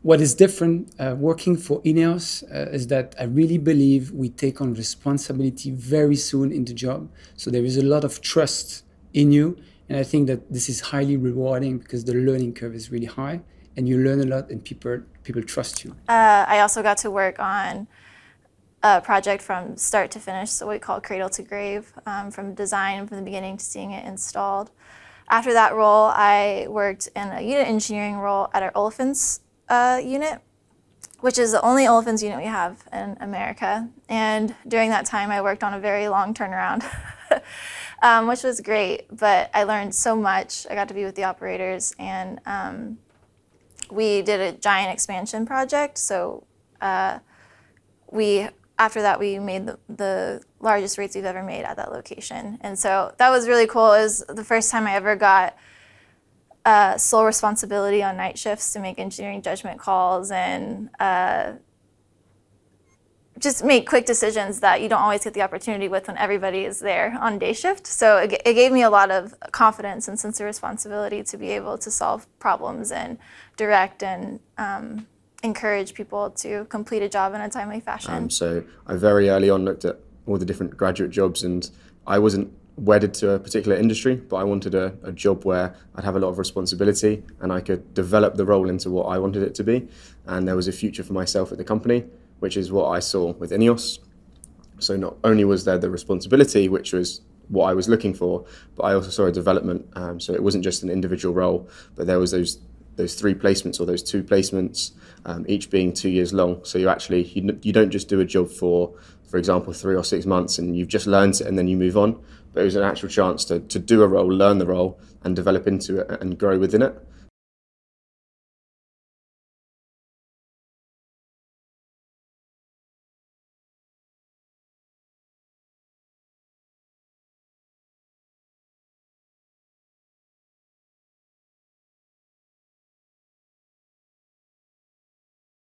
What is different working for Ineos is that I really believe we take on responsibility very soon in the job. So there is a lot of trust in you. And I think that this is highly rewarding because the learning curve is really high and you learn a lot and people trust you. I also got to work on a project from start to finish, so what we call cradle to grave, from design from the beginning to seeing it installed. After that role, I worked in a unit engineering role at our olefins unit, which is the only olefins unit we have in America. And during that time, I worked on a very long turnaround, which was great, but I learned so much. I got to be with the operators, and we did a giant expansion project. So after that, we made the largest rates we've ever made at that location. And so that was really cool. It was the first time I ever got sole responsibility on night shifts to make engineering judgment calls and just make quick decisions that you don't always get the opportunity with when everybody is there on day shift. So it gave me a lot of confidence and sense of responsibility to be able to solve problems and direct and encourage people to complete a job in a timely fashion. So I very early on looked at all the different graduate jobs, and I wasn't wedded to a particular industry, but I wanted a job where I'd have a lot of responsibility and I could develop the role into what I wanted it to be. And there was a future for myself at the company, which is what I saw with Ineos. So not only was there the responsibility, which was what I was looking for, but I also saw a development. So it wasn't just an individual role, but there was those 3 placements or those 2 placements, each being 2 years long. So you don't just do a job for example, 3 or 6 months and you've just learned it and then you move on. But it was an actual chance to do a role, learn the role and develop into it and grow within it.